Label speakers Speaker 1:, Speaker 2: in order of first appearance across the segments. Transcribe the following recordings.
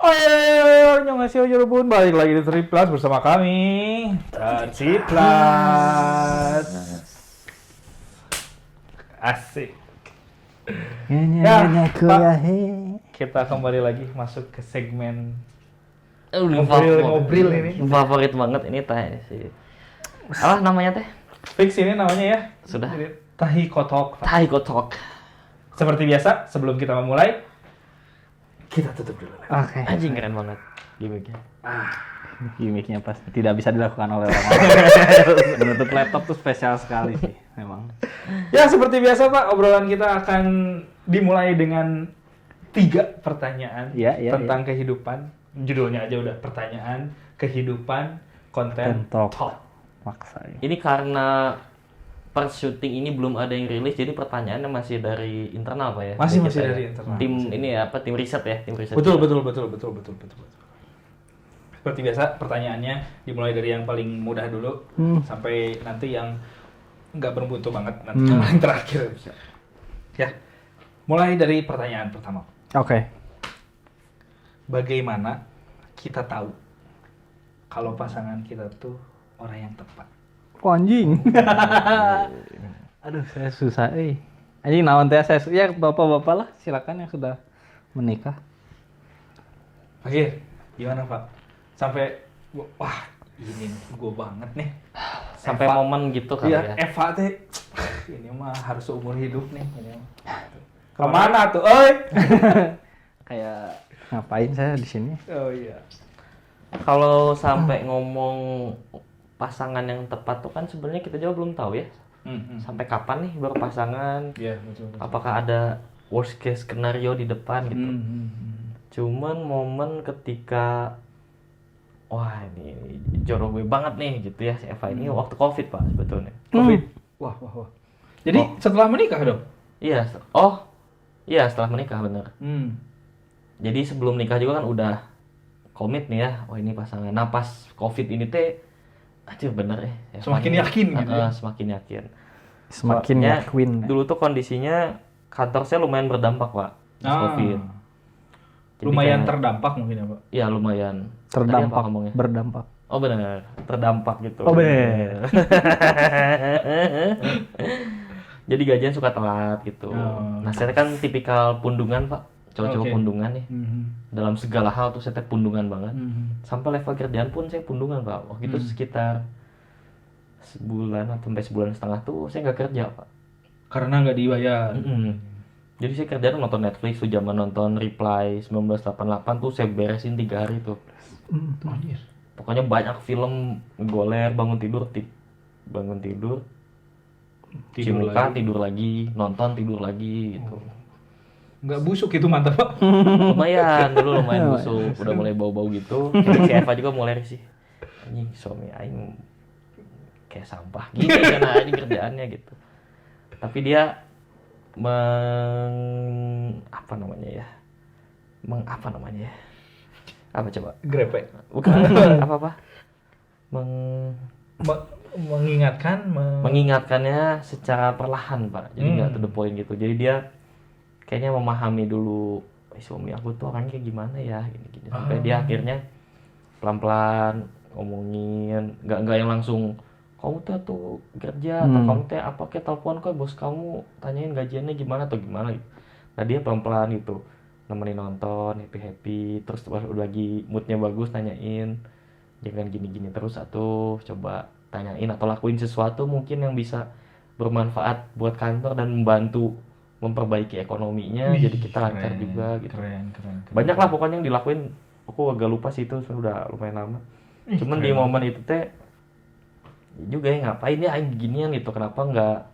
Speaker 1: Annyeonghaseyo Yorobun, balik lagi di Triplas bersama kami Triplas. Asik. Ya, Pak, kita kembali lagi masuk ke segmen ngobrol ini.
Speaker 2: Favorit banget ini teh sih. Apa namanya teh?
Speaker 1: Fix ini namanya ya.
Speaker 2: Sudah.
Speaker 1: Tahi Kotok.
Speaker 2: Thai Kotok.
Speaker 1: Seperti biasa, sebelum kita memulai, kita tutup dulu.
Speaker 3: Oke.
Speaker 2: Anjing keren banget gimmicknya.
Speaker 3: Gimmicknya pasti tidak bisa dilakukan oleh orang lain. Menutup laptop tuh spesial sekali sih, memang.
Speaker 1: Ya, seperti biasa Pak, obrolan kita akan dimulai dengan 3 pertanyaan tentang kehidupan. Judulnya aja udah pertanyaan, kehidupan, konten,
Speaker 3: Talk.
Speaker 1: talk.
Speaker 3: Maksa.
Speaker 2: Ini karena per syuting ini belum ada yang rilis, jadi pertanyaannya masih dari internal Pak ya.
Speaker 1: Masih
Speaker 2: Kita
Speaker 1: dari
Speaker 2: ya.
Speaker 1: internal.
Speaker 2: Tim ini apa? Tim riset ya, tim riset.
Speaker 1: Betul. Seperti biasa, pertanyaannya dimulai dari yang paling mudah dulu sampai nanti yang nggak bermutu banget, nanti yang paling terakhir. Ya, mulai dari pertanyaan pertama.
Speaker 3: Oke.
Speaker 1: Bagaimana kita tahu kalau pasangan kita tuh orang yang tepat?
Speaker 3: Oh, anjing. Aduh, saya susah. Anjing naon teh saya ya bapak-bapak lah, silakan yang sudah menikah.
Speaker 1: Oke, gimana Pak? Sampai wah ini gue banget nih.
Speaker 2: Sampai
Speaker 1: Eva.
Speaker 2: momen gitu kali
Speaker 1: Iya,
Speaker 2: ya.
Speaker 1: Eva teh ini mah harus seumur hidup nih. Ini mah. Kemana tuh? Oi.
Speaker 3: Kayak ngapain saya di sini?
Speaker 1: Oh iya.
Speaker 2: Kalau sampai ngomong pasangan yang tepat tuh kan sebenarnya kita juga belum tahu ya. Sampai kapan nih baru pasangan?
Speaker 1: Iya, betul.
Speaker 2: Apakah ada worst case skenario di depan gitu? Cuman momen ketika wah ini jodoh gue banget nih gitu ya si Eva ini waktu COVID Pak sebetulnya.
Speaker 1: Covid. Wah. Jadi setelah menikah dong?
Speaker 2: Iya, iya setelah menikah bener. Jadi sebelum nikah juga kan udah komit nih ya, oh ini pasangan. Nah pas COVID ini teh, aduh bener ya.
Speaker 1: Semakin yakin gitu ya?
Speaker 2: Semakin yakin.
Speaker 3: Semakin
Speaker 2: Soalnya
Speaker 3: yakin.
Speaker 2: Dulu tuh kondisinya kantor saya lumayan berdampak Pak, pas COVID. Jadi
Speaker 1: Lumayan
Speaker 2: kayak-
Speaker 1: terdampak mungkin ya Pak?
Speaker 2: Iya lumayan. Tadi apa
Speaker 3: Terdampak,
Speaker 2: ngomongnya?
Speaker 3: berdampak.
Speaker 2: Oh benar, terdampak gitu.
Speaker 3: Oh, bener.
Speaker 2: Jadi gajian suka telat gitu.
Speaker 1: Oh.
Speaker 2: Nah saya kan tipikal pundungan Pak, cowok-cowok
Speaker 1: Oke.
Speaker 2: pundungan nih. Dalam segala hal tuh saya teh pundungan banget. Sampai level kerjaan pun saya pundungan Pak. Waktu itu sekitar sebulan atau sampai sebulan setengah tuh saya nggak kerja Pak.
Speaker 1: Karena nggak dibayar.
Speaker 2: Jadi saya kerjaan nonton Netflix tuh, zaman nonton Reply 1988 tuh saya beresin 3 hari tuh.
Speaker 1: Anjir.
Speaker 2: Pokoknya banyak film goler, bangun tidur, cuci muka, tidur lagi, nonton, tidur lagi gitu.
Speaker 1: Nggak busuk itu mantap Pak.
Speaker 2: Lumayan, dulu lumayan busuk, udah mulai bau-bau gitu. Si Eva juga mulai sih, anjing suami aing kayak sampah gitu kan anjing kerjaannya gitu. Tapi dia apa namanya ya? Apa coba?
Speaker 1: Grepe.
Speaker 2: Bukan apa? Mengingatkannya secara perlahan Pak, jadi nggak to the point gitu. Jadi dia kayaknya memahami dulu suami aku tuh orangnya kayak gimana ya gini sampai dia akhirnya pelan-pelan ngomongin, nggak yang langsung kamu tuh kerja atau kamu teh apa kayak telepon kok bos kamu tanyain gajiannya gimana atau gimana gitu. Nah dia pelan-pelan gitu nemenin nonton happy terus udah lagi moodnya bagus nanyain jangan gini-gini terus atau coba tanyain atau lakuin sesuatu mungkin yang bisa bermanfaat buat kantor dan membantu memperbaiki ekonominya. Jadi kita lancar juga gitu.
Speaker 1: Keren.
Speaker 2: Banyak lah pokoknya yang dilakuin, aku agak lupa sih itu sudah lumayan lama. Cuman di momen itu teh juga ya ngapain ya aing ginian gitu, kenapa nggak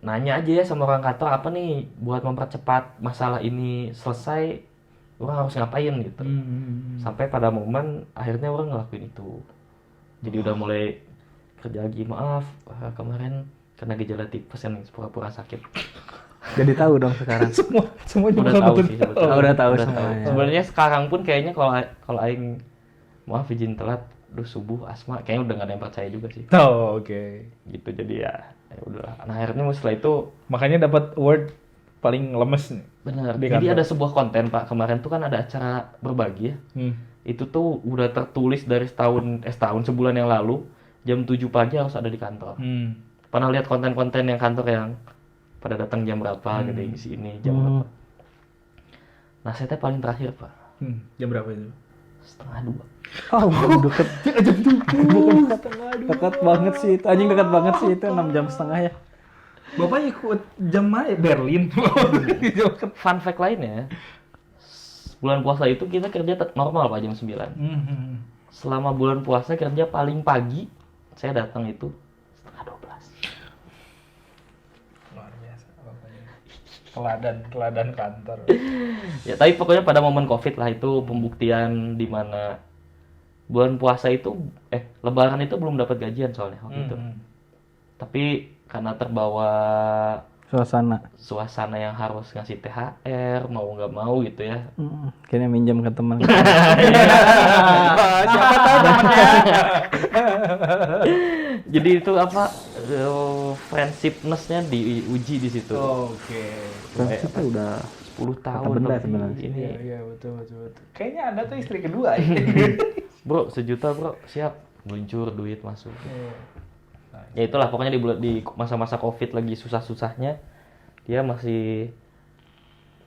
Speaker 2: nanya aja ya sama orang kantor apa nih buat mempercepat masalah ini selesai, orang harus ngapain gitu. Sampai pada momen akhirnya orang ngelakuin itu. Jadi udah mulai kerja lagi, maaf kemarin kena gejala tipes yang pura-pura sakit.
Speaker 3: Jadi tahu dong sekarang.
Speaker 1: Semua
Speaker 2: Udah tahu sih sebetulnya.
Speaker 3: Udah tahu semuanya.
Speaker 2: Sebenarnya sekarang pun kayaknya kalau aing maaf izin telat subuh asma kayaknya udah gak ada yang percaya juga sih.
Speaker 1: Oh, oke.
Speaker 2: Gitu jadi ya udahlah. Nah akhirnya setelah itu
Speaker 1: Makanya dapat award paling lemes nih.
Speaker 2: Benar.
Speaker 1: Di
Speaker 2: Jadi
Speaker 1: kantor.
Speaker 2: ada sebuah konten Pak, kemarin tuh kan ada acara berbagi ya. Itu tuh udah tertulis dari setahun sebulan yang lalu, jam 7 pagi harus ada di kantor. Pernah lihat konten-konten yang kantor yang pada datang jam berapa gitu di sini jam berapa. Nah, saya teh paling terakhir Pak,
Speaker 1: Jam berapa itu?
Speaker 2: 1:30.
Speaker 3: Oh, deket. Dekat banget sih itu. Anjing dekat banget sih itu 6 jam setengah ya.
Speaker 1: Bapak ikut jam mana? Berlin.
Speaker 2: Fun fact lainnya, bulan puasa itu kita kerja normal Pak jam 9. Selama bulan puasa kerja paling pagi, saya datang itu 11:30.
Speaker 1: Luar biasa bapaknya. Teladan kantor.
Speaker 2: Ya, tapi pokoknya pada momen Covid lah itu pembuktian di mana bulan puasa itu Lebaran itu belum dapat gajian soalnya waktu itu. Tapi karena terbawa suasana yang harus ngasih THR mau nggak mau gitu ya.
Speaker 3: Kayaknya minjem ke teman.
Speaker 1: Siapa tahu temennya.
Speaker 2: Jadi itu apa friendshipness-nya diuji di situ.
Speaker 1: Oke.
Speaker 3: Itu udah
Speaker 2: 10 tahun
Speaker 3: benda
Speaker 2: lebih
Speaker 3: sebenarnya.
Speaker 2: ini.
Speaker 1: Iya betul. Kayaknya Anda tuh istri kedua ya.
Speaker 2: Bro, 1 juta bro, siap. Meluncur duit masuk.
Speaker 1: Iya.
Speaker 2: Ya itulah pokoknya di masa-masa Covid lagi susah-susahnya dia masih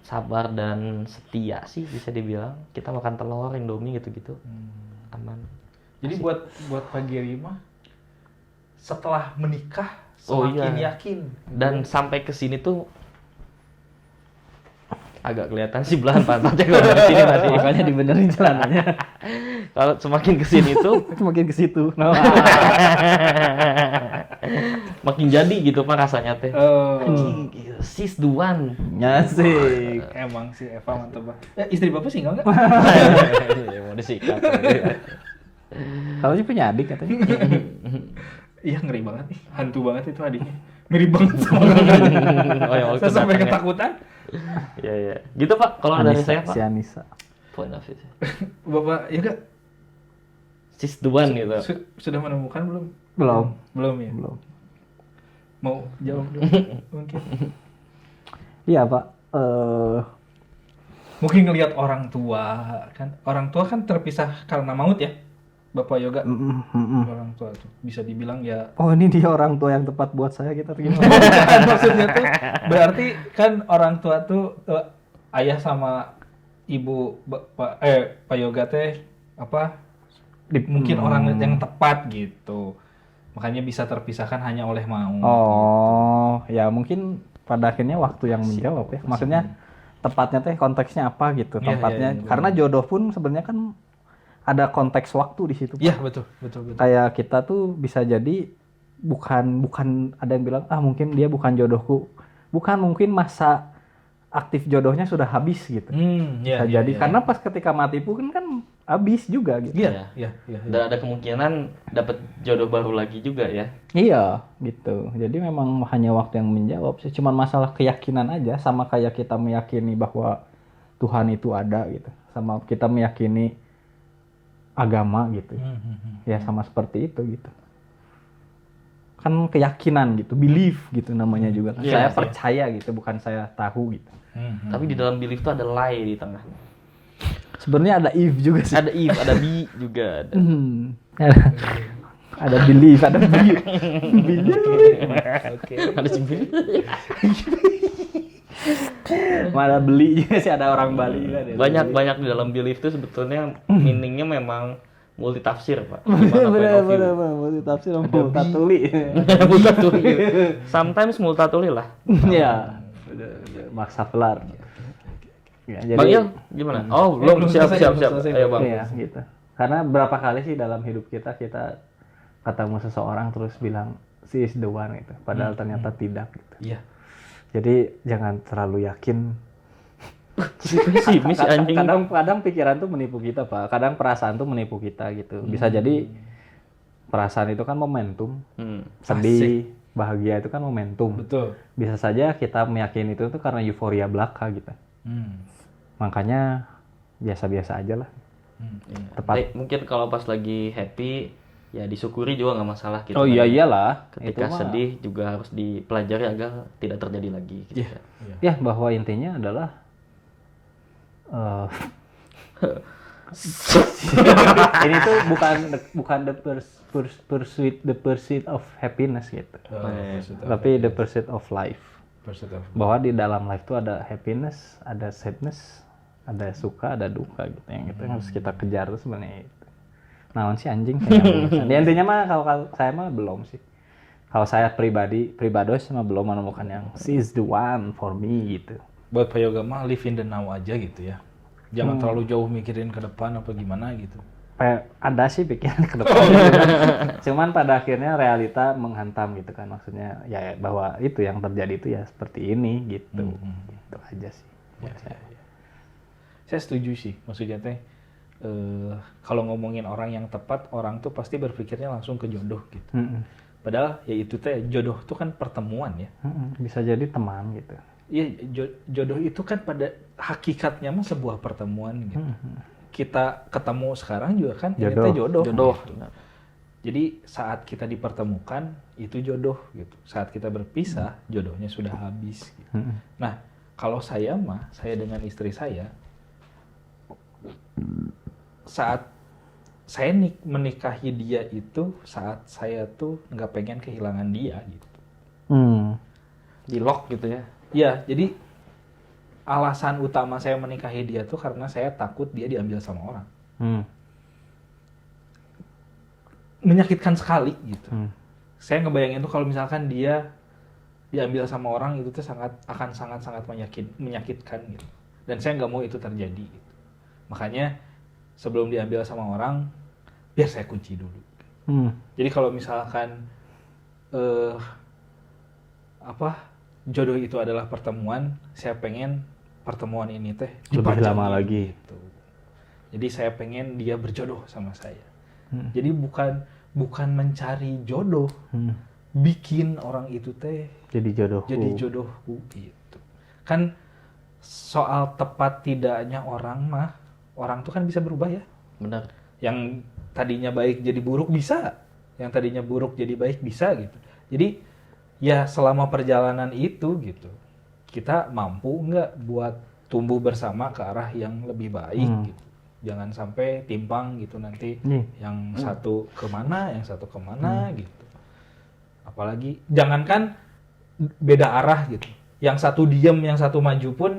Speaker 2: sabar dan setia sih bisa dibilang. Kita makan telur, Indomie gitu-gitu. Aman.
Speaker 1: Jadi buat Pak Giri mah setelah menikah
Speaker 2: Oh,
Speaker 1: semakin
Speaker 2: iya.
Speaker 1: yakin.
Speaker 2: Dan sampai ke sini tuh agak kelihatan sih belahan pantatnya kalau dari sini tadi.
Speaker 3: Makanya dibenerin celananya.
Speaker 2: Kalau semakin ke sini tuh
Speaker 3: Makin ke situ.
Speaker 2: makin jadi gitu Pak rasanya teh.
Speaker 1: Oh.
Speaker 2: Sis the one.
Speaker 3: Nyasik.
Speaker 1: Emang si Eva mantap banget. Istri Bapak single nggak?
Speaker 2: Mau disikat.
Speaker 3: Kalau sih punya adik katanya.
Speaker 1: Iya ngeri banget nih. Hantu banget itu adiknya. Mirip banget sama
Speaker 2: Oh ya, waktu
Speaker 1: saya sampai
Speaker 2: datang ya.
Speaker 1: ketakutan.
Speaker 2: Iya. Gitu Pak, kalau dari saya Pak.
Speaker 3: Si Anissa.
Speaker 2: Point of view.
Speaker 1: Bapak ya kak
Speaker 2: Sis the one gitu.
Speaker 1: sudah menemukan belum?
Speaker 3: Belum
Speaker 1: Ya.
Speaker 3: belum.
Speaker 1: Mau jawab dulu mungkin.
Speaker 3: Iya Pak.
Speaker 1: Mungkin ngelihat orang tua kan terpisah karena maut ya. Bapak Yoga orang tua tuh bisa dibilang ya.
Speaker 3: Oh, ini dia orang tua yang tepat buat saya kita gimana?
Speaker 1: Maksudnya tuh berarti kan orang tua tuh ayah sama ibu Pak Yoga teh apa mungkin orang yang tepat gitu. Makanya bisa terpisahkan hanya oleh maut.
Speaker 3: Oh, ya mungkin pada akhirnya waktu yang menjawab ya. Maksudnya tepatnya teh konteksnya apa gitu
Speaker 1: Iya,
Speaker 3: tempatnya.
Speaker 1: iya,
Speaker 3: Karena jodoh pun sebenarnya kan ada konteks waktu di situ.
Speaker 1: Iya betul.
Speaker 3: Kayak kita tuh bisa jadi bukan ada yang bilang mungkin dia bukan jodohku. Bukan, mungkin masa aktif jodohnya sudah habis gitu. Bisa jadi karena pas ketika mati pun kan habis juga gitu.
Speaker 1: Iya.
Speaker 2: Dan ada kemungkinan dapat jodoh baru lagi juga ya.
Speaker 3: Iya, gitu. Jadi memang hanya waktu yang menjawab sih. Cuman masalah keyakinan aja, sama kayak kita meyakini bahwa Tuhan itu ada gitu. Sama kita meyakini agama gitu. Ya sama seperti itu gitu. Kan keyakinan gitu, belief gitu namanya juga kan.
Speaker 2: Iya,
Speaker 3: Saya
Speaker 2: iya.
Speaker 3: percaya gitu, bukan saya tahu gitu.
Speaker 2: Tapi di dalam belief tuh ada lie di tengah.
Speaker 3: Sebenarnya ada if juga sih.
Speaker 2: Ada if, ada be juga ada.
Speaker 3: Ada belief, ada belief.
Speaker 1: Oke.
Speaker 2: Ada belief.
Speaker 3: Malah beli juga sih, ada orang Bali juga deh.
Speaker 2: Banyak di dalam belief tuh sebetulnya meaningnya memang multitafsir Pak. Gimana point of view?
Speaker 3: Bener, multitafsir multatuli.
Speaker 2: Multatuli. Sometimes multatuli lah.
Speaker 3: Ya, maksa pelar. Ya,
Speaker 2: Bang Il, gimana? Oh, belum siap.
Speaker 1: selesai.
Speaker 2: Ayo Bang.
Speaker 3: Iya, gitu. Karena berapa kali sih dalam hidup kita ketemu seseorang terus bilang she is the one gitu. Padahal ternyata tidak gitu.
Speaker 1: Iya.
Speaker 3: Jadi jangan terlalu yakin.
Speaker 2: Pesimis si anjing.
Speaker 3: Kadang pikiran tuh menipu kita, Pak. Kadang perasaan tuh menipu kita gitu. Bisa jadi perasaan itu kan momentum. Sedih, bahagia itu kan momentum.
Speaker 1: Betul.
Speaker 3: Bisa saja kita meyakini itu tuh karena euforia belaka gitu. Makanya biasa-biasa aja lah. Tepat.
Speaker 2: Mungkin kalau pas lagi happy ya disyukuri juga nggak masalah gitu.
Speaker 3: Oh iya iyalah.
Speaker 2: Ketika
Speaker 3: Itu mah-
Speaker 2: sedih juga harus dipelajari agar tidak terjadi lagi gitu.
Speaker 1: Iya.
Speaker 3: Ya bahwa intinya adalah eh, ini tuh bukan the pursuit of happiness gitu, tapi the pursuit of life. Bahwa di dalam life tuh ada happiness, ada sadness, ada suka, ada duka gitu, yang itu yang harus kita kejar tuh sebenarnya itu. Naon sih anjing? Di intinya mah kalau saya mah belum sih. Kalau saya pribadi mah belum menemukan yang she is the one for me gitu.
Speaker 1: Buat Pak Yoga mah live in the now aja gitu ya. Jangan terlalu jauh mikirin ke depan apa gimana gitu.
Speaker 3: Ada sih pikiran ke depan. Cuman pada akhirnya realita menghantam gitu kan, maksudnya ya bahwa itu yang terjadi itu ya seperti ini gitu. Itu aja sih buat saya.
Speaker 1: Saya setuju sih, maksudnya teh kalau ngomongin orang yang tepat, orang tuh pasti berpikirnya langsung ke jodoh gitu. Padahal ya itu teh jodoh tuh kan pertemuan ya.
Speaker 3: Bisa jadi teman gitu.
Speaker 1: Iya, jodoh itu kan pada hakikatnya mah sebuah pertemuan gitu. Kita ketemu sekarang juga kan ini teh jodoh. Gitu. Jadi saat kita dipertemukan itu jodoh gitu. Saat kita berpisah jodohnya sudah habis gitu. Nah, kalau saya mah, saya dengan istri saya saat saya menikahi dia itu saat saya tuh nggak pengen kehilangan dia gitu.
Speaker 2: Di lock gitu ya.
Speaker 1: Ya, jadi alasan utama saya menikahi dia tuh karena saya takut dia diambil sama orang. Menyakitkan sekali gitu. Saya ngebayangin tuh kalau misalkan dia diambil sama orang itu tuh akan sangat menyakitkan gitu. Dan saya nggak mau itu terjadi gitu. Makanya sebelum diambil sama orang, biar saya kunci dulu. Jadi kalau misalkan jodoh itu adalah pertemuan, saya pengen pertemuan ini teh
Speaker 3: lebih lama lagi.
Speaker 1: Gitu. Jadi saya pengen dia berjodoh sama saya. Jadi bukan mencari jodoh, bikin orang itu teh
Speaker 3: jadi
Speaker 1: jodohku gitu. Kan soal tepat tidaknya orang tuh kan bisa berubah ya.
Speaker 2: Benar.
Speaker 1: Yang tadinya baik jadi buruk bisa, yang tadinya buruk jadi baik bisa gitu. Jadi ya selama perjalanan itu gitu, kita mampu nggak buat tumbuh bersama ke arah yang lebih baik gitu. Jangan sampai timpang gitu nanti yang satu kemana, yang satu kemana gitu. Apalagi jangankan beda arah gitu. Yang satu diem, yang satu maju pun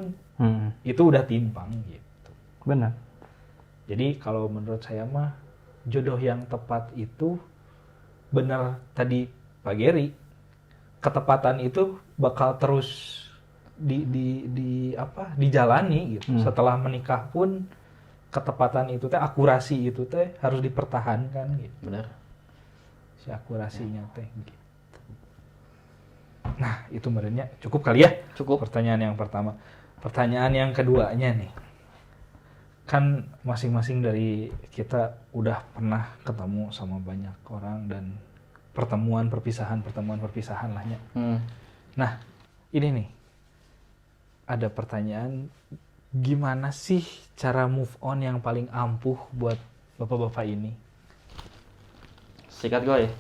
Speaker 1: itu udah timpang gitu.
Speaker 3: Benar.
Speaker 1: Jadi kalau menurut saya mah jodoh yang tepat itu benar tadi Pak Geri, ketepatan itu bakal terus dijalani gitu. Setelah menikah pun ketepatan itu teh, akurasi itu teh harus dipertahankan gitu.
Speaker 2: Benar.
Speaker 1: Si akurasinya teh gitu. Nah, itu merenya cukup kali ya?
Speaker 2: Cukup.
Speaker 1: Pertanyaan yang pertama. Pertanyaan yang keduanya nih. Kan masing-masing dari kita udah pernah ketemu sama banyak orang dan pertemuan perpisahan lahnya. Nah, ini nih. Ada pertanyaan, gimana sih cara move on yang paling ampuh buat bapak-bapak ini?
Speaker 2: Sikat gue ya.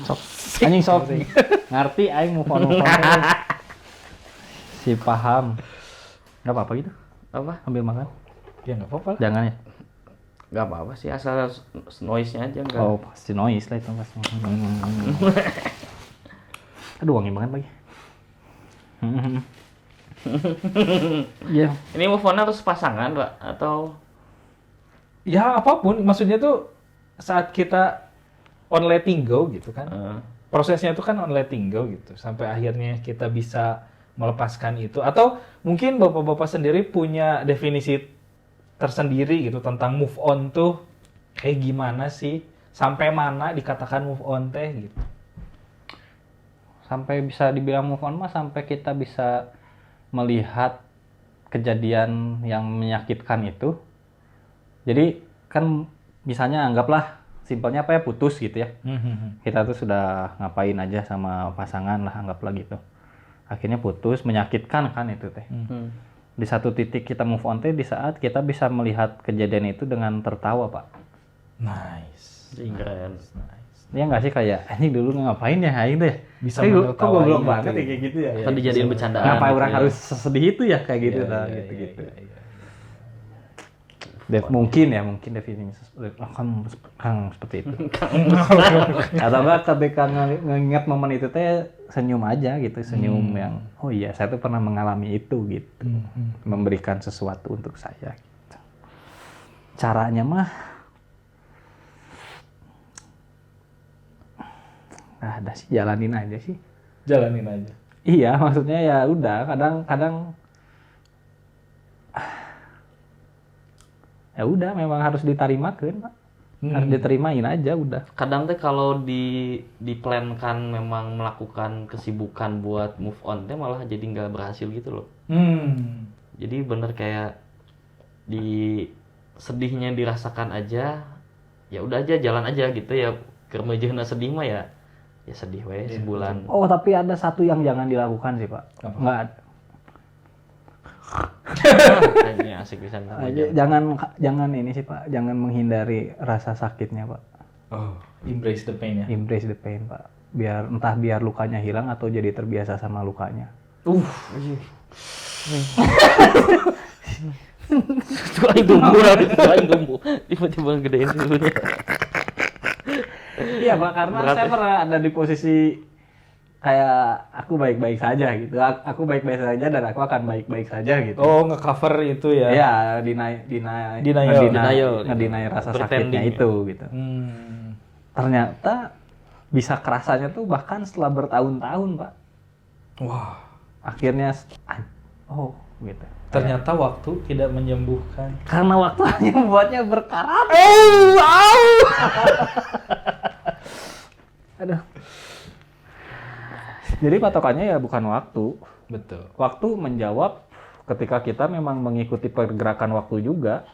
Speaker 3: Sok. Anjing sok. Ngerti aing move on. Si paham. Enggak apa-apa gitu.
Speaker 2: Apa?
Speaker 3: Ambil makan.
Speaker 1: Ya nggak apa-apa.
Speaker 3: Jangan ya.
Speaker 2: Gak apa-apa sih, asal noise-nya aja enggak.
Speaker 3: Oh, pasti noise lah itu pasti. Aduh, wangi banget lagi. Iya.
Speaker 2: Ini move on harus pasangan, Pak, atau
Speaker 1: Ya apapun, maksudnya tuh saat kita on letting go gitu kan. Prosesnya itu kan on letting go gitu. Sampai akhirnya kita bisa melepaskan itu. Atau mungkin bapak-bapak sendiri punya definisi tersendiri gitu tentang move on tuh kayak gimana sih? Sampai mana dikatakan move on teh gitu.
Speaker 3: Sampai bisa dibilang move on mah sampai kita bisa melihat kejadian yang menyakitkan itu. Jadi kan misalnya anggaplah simpelnya apa ya, putus gitu ya. Kita tuh sudah ngapain aja sama pasangan lah, anggaplah gitu. Akhirnya putus, menyakitkan kan itu teh. Di satu titik kita move on teh di saat kita bisa melihat kejadian itu dengan tertawa, Pak.
Speaker 1: Nice.
Speaker 2: keren.
Speaker 3: Ya nggak sih, kayak ini dulu ngapain ya aing deh.
Speaker 1: Bisa
Speaker 3: kok goblok
Speaker 1: gitu
Speaker 3: banget ya kayak gitu ya.
Speaker 2: Atau dijadiin bercandaan.
Speaker 3: Kenapa
Speaker 2: gitu
Speaker 3: orang
Speaker 2: ya.
Speaker 3: harus sesedih itu ya kayak gitu
Speaker 1: Iya,
Speaker 3: lah
Speaker 1: iya,
Speaker 3: gitu-gitu.
Speaker 1: iya.
Speaker 3: mungkin definisi kan seperti itu. Atau enggak ketika nginget momen itu teh senyum aja gitu, senyum yang oh iya saya tuh pernah mengalami itu gitu. Memberikan sesuatu untuk saya gitu. Caranya mah ada sih, jalanin aja sih.
Speaker 1: Jalanin aja.
Speaker 3: Iya, maksudnya ya udah kadang ya udah memang harus ditarimakeun, Pak. Harus diterimain aja udah.
Speaker 2: Kadang teh kalau diplankan memang melakukan kesibukan buat move on teh malah jadi nggak berhasil gitu loh. Jadi bener kayak di sedihnya dirasakan aja, ya udah aja jalan aja gitu ya. Kermejeuna sedih mah ya sedih we sebulan.
Speaker 3: Oh, tapi ada satu yang jangan dilakukan sih, Pak.
Speaker 1: Apa?
Speaker 3: Enggak ada.
Speaker 2: Ini asik bisa
Speaker 3: Jangan ini sih, Pak. Jangan menghindari rasa sakitnya, Pak.
Speaker 1: Oh, embrace the pain ya.
Speaker 3: Embrace the pain, Pak. Biar lukanya hilang atau jadi terbiasa sama lukanya.
Speaker 2: Tuaing tumbuh. Tiba-tiba gedein dulunya.
Speaker 3: Iya, Pak, karena saya pernah ada di posisi kayak aku baik-baik saja gitu. Aku baik-baik saja dan aku akan baik-baik saja gitu.
Speaker 1: Oh, nge-cover itu ya.
Speaker 3: Iya,
Speaker 2: Denial.
Speaker 3: ngedeny rasa
Speaker 2: Pretending.
Speaker 3: sakitnya itu gitu.
Speaker 1: Hmm.
Speaker 3: Ternyata bisa kerasanya tuh bahkan setelah bertahun-tahun, Pak.
Speaker 1: Wah,
Speaker 3: Akhirnya gitu.
Speaker 1: ternyata waktu tidak menyembuhkan.
Speaker 3: Karena waktu hanya membuatnya berkarat. Aduh. Jadi patokannya ya bukan waktu.
Speaker 1: Betul.
Speaker 3: Waktu menjawab ketika kita memang mengikuti pergerakan waktu juga.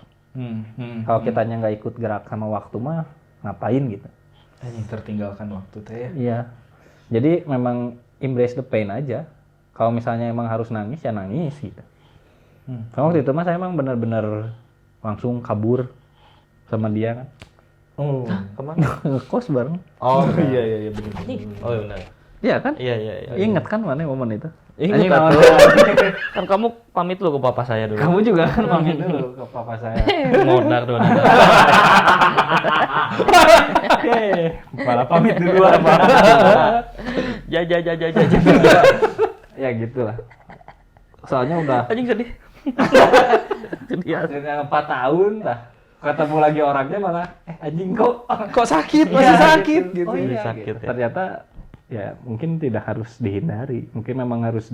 Speaker 3: Kalau kitanya nggak ikut gerak sama waktu mah ngapain gitu.
Speaker 1: Hanya tertinggalkan waktu teh ya.
Speaker 3: Iya. Jadi memang embrace the pain aja. Kalau misalnya emang harus nangis ya nangis gitu. Karena waktu itu mah saya emang benar-benar langsung kabur sama dia kan.
Speaker 1: Oh.
Speaker 2: Kemana?
Speaker 3: Ngekos bareng.
Speaker 1: Oh, iya benar.
Speaker 2: Oh iya benar.
Speaker 3: Iya kan?
Speaker 2: Iya.
Speaker 3: Ingat kan mana momen itu?
Speaker 2: Ingat
Speaker 3: Anjing,
Speaker 2: atuh.
Speaker 3: naon-
Speaker 2: Kan kamu pamit lu ke papa saya dulu.
Speaker 3: Kamu juga kan pamit dulu ke papa saya.
Speaker 2: Modar tuh.
Speaker 3: Malah pamit dulu apa?
Speaker 2: Ja.
Speaker 3: Ya gitulah. Soalnya udah
Speaker 2: Anjing sedih. Sedih.
Speaker 3: sudah 4 tahun dah. Ketemu lagi orangnya malah anjing kok
Speaker 1: sakit,
Speaker 3: Iya,
Speaker 1: masih sakit
Speaker 3: gitu.
Speaker 1: gitu.
Speaker 3: Oh, iya,
Speaker 2: Sakit,
Speaker 3: gitu.
Speaker 2: ya.
Speaker 3: Ternyata ya mungkin tidak harus dihindari, mungkin memang harus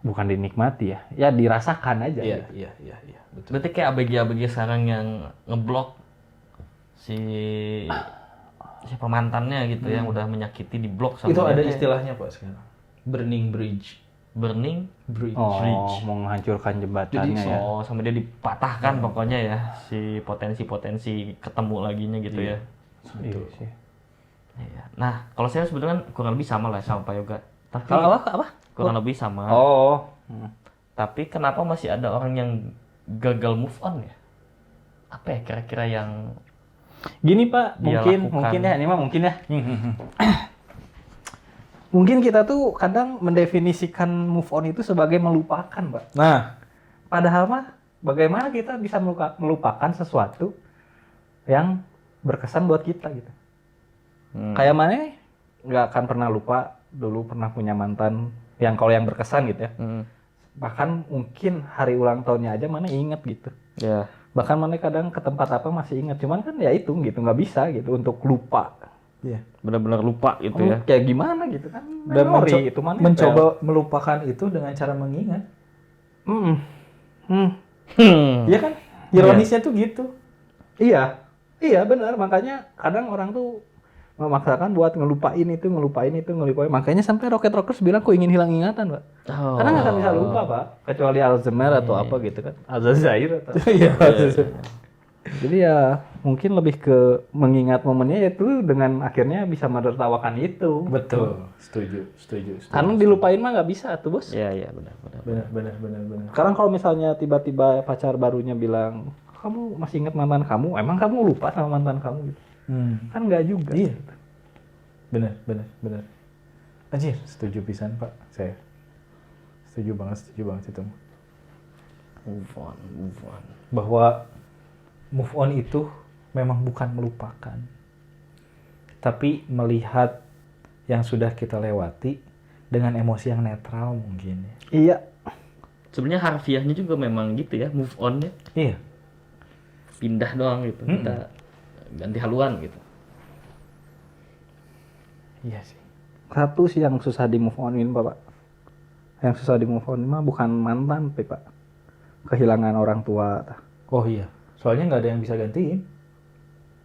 Speaker 3: bukan dinikmati ya, ya dirasakan aja.
Speaker 1: Iya,
Speaker 3: gitu.
Speaker 1: iya, betul.
Speaker 2: Berarti kayak ABG sekarang yang ngeblok si siapa mantannya gitu yang udah menyakiti di blok sama
Speaker 1: Itu
Speaker 2: dia.
Speaker 1: ada istilahnya Pak sekarang. Burning bridge.
Speaker 2: Burning
Speaker 1: Bridge.
Speaker 3: Oh, mau menghancurkan jembatannya ya.
Speaker 2: Oh, sama dia dipatahkan pokoknya ya si potensi-potensi ketemu laginya gitu ya.
Speaker 3: Iya sih.
Speaker 2: Iya. Nah, kalau saya sebetulnya kurang lebih sama lah sama Pak Yoga. Tapi
Speaker 3: Kalau apa?
Speaker 2: kurang lebih sama.
Speaker 3: Oh.
Speaker 2: Tapi kenapa masih ada orang yang gagal move on ya? Apa ya kira-kira yang
Speaker 3: Gini Pak,
Speaker 2: Dia
Speaker 3: mungkin
Speaker 2: lakukan.
Speaker 3: ya, ini mah mungkin ya. Mungkin kita tuh kadang mendefinisikan move on itu sebagai melupakan, Pak.
Speaker 1: Nah,
Speaker 3: Padahal mah bagaimana kita bisa melupakan sesuatu yang berkesan buat kita gitu. Kayak mana nggak akan pernah lupa dulu pernah punya mantan yang kalau yang berkesan gitu ya. Bahkan mungkin hari ulang tahunnya aja mana inget gitu.
Speaker 2: ya
Speaker 3: Bahkan mana kadang ke tempat apa masih inget. Cuman kan ya itu gitu nggak bisa gitu untuk lupa.
Speaker 1: iya.
Speaker 2: benar-benar lupa gitu ya?
Speaker 3: Kayak gimana gitu kan.
Speaker 1: Dan
Speaker 3: Memori itu mana
Speaker 1: mencoba melupakan itu dengan cara mengingat. Iya kan? Ironisnya tuh gitu.
Speaker 3: Iya, iya benar. Makanya kadang orang tuh memaksakan buat ngelupain itu. Makanya sampai Rocket Rockers bilang kok ingin hilang ingatan, Pak.
Speaker 2: Oh.
Speaker 3: Karena nggak akan bisa lupa, Pak. Kecuali Alzheimer atau apa gitu kan. Alzheimer atau.
Speaker 1: Iya.
Speaker 3: Jadi ya mungkin lebih ke mengingat momennya itu dengan akhirnya bisa menertawakan itu.
Speaker 1: Betul. Setuju.
Speaker 3: Karena dilupain mah nggak bisa tuh, Bos.
Speaker 2: Iya, benar.
Speaker 1: Benar.
Speaker 3: Sekarang kalau misalnya tiba-tiba pacar barunya bilang, kamu masih ingat mantan kamu? Emang kamu lupa sama mantan kamu gitu? Kan nggak juga.
Speaker 1: Iya. Benar. Anjir, setuju pisan Pak. Saya setuju banget itu.
Speaker 2: Move on.
Speaker 1: Bahwa move on itu memang bukan melupakan, tapi melihat yang sudah kita lewati dengan emosi yang netral mungkin.
Speaker 3: Iya.
Speaker 2: Sebenarnya harfiahnya juga memang gitu ya, move on-nya.
Speaker 1: Iya.
Speaker 2: Pindah doang gitu. Kita ganti haluan gitu.
Speaker 1: Iya sih.
Speaker 3: Satu sih yang susah di move on-in, Pak. Yang susah di move on mah bukan mantan, Pak. Kehilangan orang tua.
Speaker 1: Oh iya. Soalnya nggak ada yang bisa gantiin.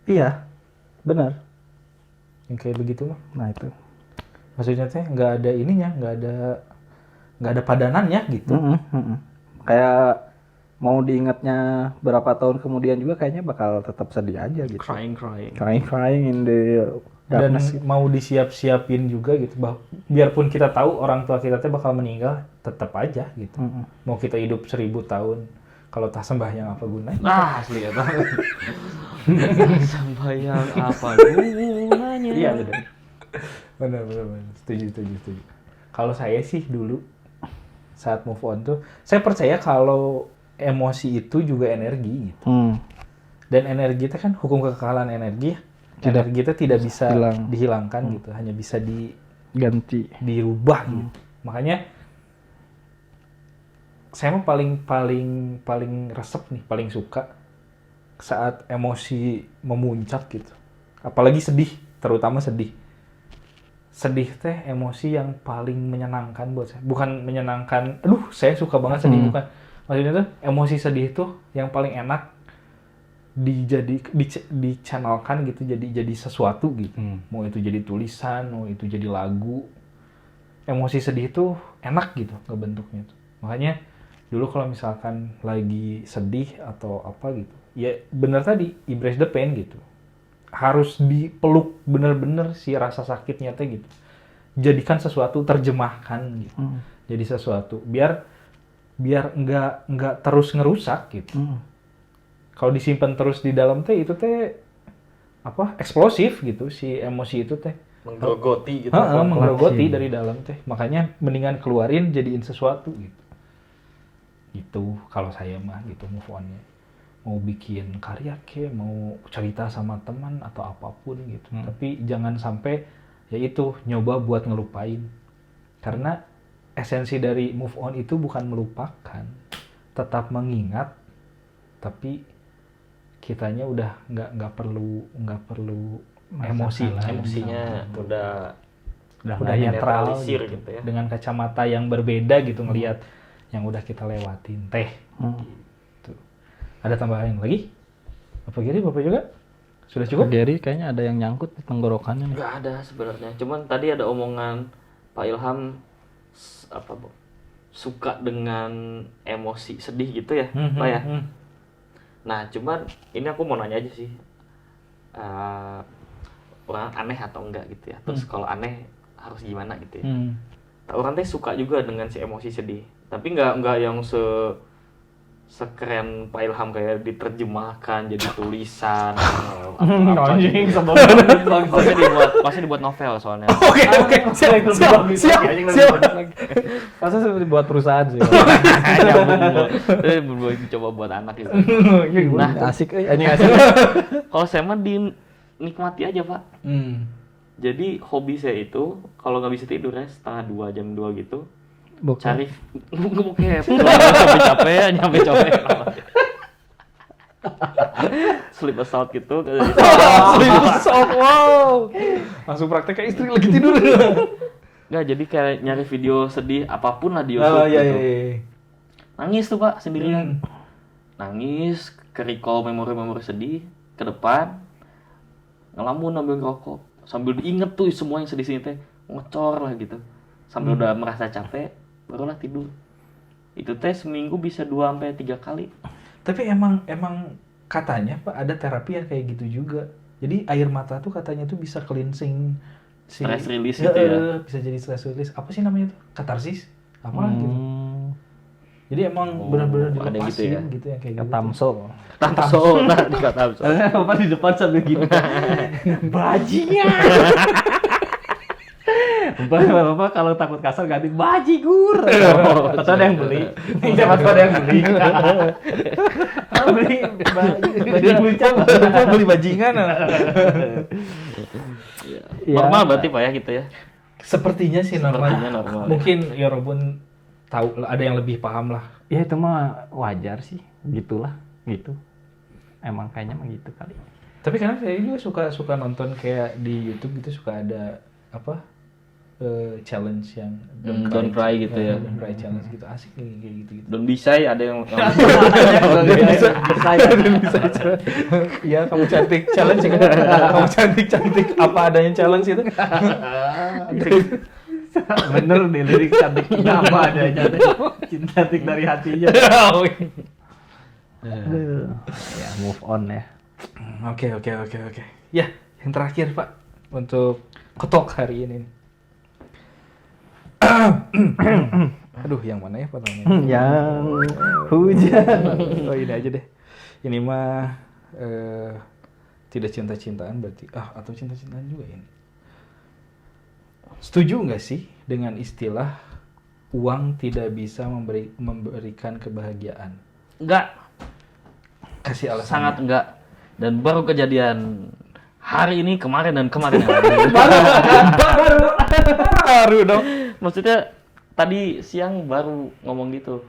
Speaker 3: Iya. Benar.
Speaker 1: Yang kayak begitu mah.
Speaker 3: Nah, itu.
Speaker 1: Maksudnya teh nggak ada ininya, nggak ada padanannya gitu.
Speaker 3: Kayak mau diingatnya berapa tahun kemudian juga kayaknya bakal tetap sedih aja gitu. Crying in the
Speaker 1: Dan
Speaker 3: darkness.
Speaker 1: mau disiap-siapin juga gitu. Biarpun kita tahu orang tua kita teh bakal meninggal, tetap aja gitu. Mau kita hidup 1000 tahun, kalau tak sembahyang apa gunanya?
Speaker 2: Asli ya Bang. Sembahyang apa gunanya?
Speaker 1: Iya benar. Benar. Setuju. Kalau saya sih dulu saat move on tuh, saya percaya kalau emosi itu juga energi gitu. Dan energi itu kan hukum kekekalan energi. Energi itu tidak bisa dihilangkan gitu, hanya bisa dirubah gitu. Makanya saya mah paling resep nih, paling suka saat emosi memuncak gitu. Apalagi sedih, terutama sedih. Sedih teh emosi yang paling menyenangkan buat saya. Bukan menyenangkan, aduh saya suka banget sedih, bukan. Maksudnya tuh emosi sedih tuh yang paling enak dichannelkan gitu, jadi sesuatu gitu. Mau itu jadi tulisan, mau itu jadi lagu. Emosi sedih itu enak gitu ngebentuknya tuh. Makanya dulu kalau misalkan lagi sedih atau apa gitu, ya bener tadi, embrace the pain gitu. Harus dipeluk bener-bener si rasa sakitnya teh gitu. Jadikan sesuatu, terjemahkan gitu. Jadi sesuatu biar nggak terus ngerusak gitu. Kalau disimpan terus di dalam teh itu teh apa, eksplosif gitu si emosi itu teh.
Speaker 2: Menggerogoti gitu.
Speaker 1: Menggerogoti dari dalam teh. Makanya mendingan keluarin, jadiin sesuatu gitu. Itu kalau saya mah gitu move on-nya. Mau bikin karya mau cerita sama teman atau apapun gitu. Tapi jangan sampai ya itu nyoba buat ngelupain. Karena esensi dari move on itu bukan melupakan, tetap mengingat, tapi kitanya udah nggak perlu
Speaker 2: emosinya udah
Speaker 1: netral
Speaker 2: netralisir
Speaker 1: gitu
Speaker 2: ya.
Speaker 1: Dengan kacamata yang berbeda gitu ngelihat yang udah kita lewatin teh. Gitu. Ada tambahan lagi? Bapak Giri, Bapak juga? Sudah cukup?
Speaker 3: Gary kayaknya ada yang nyangkut di tenggorokannya nih.
Speaker 2: Nggak ada sebenarnya. Cuman tadi ada omongan Pak Ilham suka dengan emosi sedih gitu ya, Pak ya. Nah, cuman ini aku mau nanya aja sih, orang aneh atau enggak gitu ya. Terus kalau aneh harus gimana gitu ya. Orang teh suka juga dengan si emosi sedih, tapi nggak yang sekeren Pak Ilham kayak diterjemahkan jadi tulisan.
Speaker 1: Anjing,
Speaker 2: Pasti dibuat novel soalnya.
Speaker 1: Oke. Siap.
Speaker 3: Masa seperti buat perusahaan sih.
Speaker 2: Coba buat anak gitu.
Speaker 3: Nah, asik anjing asik.
Speaker 2: Kalau saya mah dinikmati aja, Pak. Jadi hobi saya itu kalau nggak bisa tidur ya setengah 2 jam 2 gitu. Cari bokep. Nyampe capek. Sleep assault gitu.
Speaker 1: Sleep assault, wow. Langsung praktek kayak istri lagi tidur.
Speaker 2: Nggak, jadi kayak nyari video sedih apapun lah di YouTube gitu. Nangis tuh Pak sendirian. Nangis, ke-recall memori-memori sedih ke depan. Ngelamun sambil ngerokok, sambil diinget tuh semua yang sedih-sedih teh, ngocor lah gitu. Sambil udah merasa capek, barulah tidur. Itu teh seminggu bisa 2-3 kali.
Speaker 1: Tapi emang katanya Pak ada terapi yang kayak gitu juga. Jadi air mata tuh katanya tuh bisa cleansing
Speaker 2: Stress release gitu ya.
Speaker 1: Bisa jadi stress release. Apa sih namanya tuh? Katarsis? Apa gitu. Jadi emang benar-benar dilepasin gitu ya kayak gitu.
Speaker 3: Tamso.
Speaker 2: Nah, di Tamso.
Speaker 3: Apa di depan sambil gini.
Speaker 1: Bajingan.
Speaker 3: Bapak kalau takut kasar ganti bajigur. Atau ada yang beli. Siapa tahu ada yang beli. Beli
Speaker 1: beli bajingan.
Speaker 2: Normal berarti Pak ya gitu ya.
Speaker 1: Sepertinya sih normal.
Speaker 2: Sepertinya normal, ya.
Speaker 1: Mungkin Yorobun tahu ada yang lebih paham lah.
Speaker 3: Ya itu mah wajar sih, gitulah, gitu. Emang kayaknya mah gitu kali.
Speaker 1: Tapi kadang saya juga suka nonton kayak di YouTube gitu suka ada apa challenge yang
Speaker 2: Don't cry gitu ya.
Speaker 1: Don't cry challenge gitu asik kayak gitu.
Speaker 2: Don't be shy ada yang
Speaker 1: Bisa. Iya kamu cantik challenge kan? Kamu cantik apa adanya challenge itu?
Speaker 3: Bener nih lirik cantik apa adanya. Cantik dari hatinya. Ya move on ya.
Speaker 1: Oke. Ya, yang terakhir Pak untuk ketok hari ini. Aduh, yang mana ya pertanyaannya?
Speaker 3: Yang hujan.
Speaker 1: Oh ini aja deh. Ini mah tidak cinta-cintaan berarti atau cinta-cintaan juga ini. Setuju nggak sih dengan istilah uang tidak bisa memberikan kebahagiaan?
Speaker 2: enggak,
Speaker 1: Kasih alasan.
Speaker 2: sangat enggak. Dan baru kejadian hari ini, kemarin dan kemarin yang lalu.
Speaker 1: Baru dong.
Speaker 2: Maksudnya tadi siang baru ngomong gitu.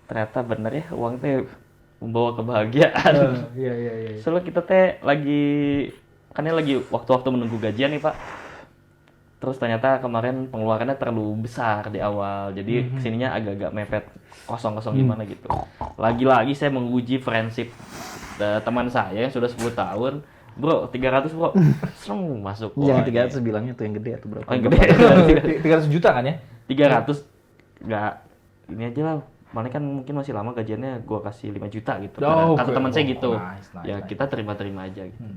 Speaker 2: Ternyata bener ya uang teh membawa kebahagiaan.
Speaker 1: Iya.
Speaker 2: Soalnya kita teh lagi waktu-waktu menunggu gajian nih Pak. Terus ternyata kemarin pengeluarannya terlalu besar di awal. Jadi kesininya agak-agak mepet kosong-kosong gimana gitu. Lagi-lagi saya menguji friendship teman saya yang sudah 10 tahun. Bro, 300 bro. Serem masuk.
Speaker 3: Yang
Speaker 2: Wah,
Speaker 3: 300 bilangnya tuh yang gede atau berapa?
Speaker 2: Oh, yang gede.
Speaker 1: 300 juta kan ya?
Speaker 2: 300 enggak ini aja lah. Mana kan mungkin masih lama gajiannya gua kasih 5 juta gitu. Kata teman saya gitu.
Speaker 1: Nice.
Speaker 2: Ya kita terima-terima aja gitu.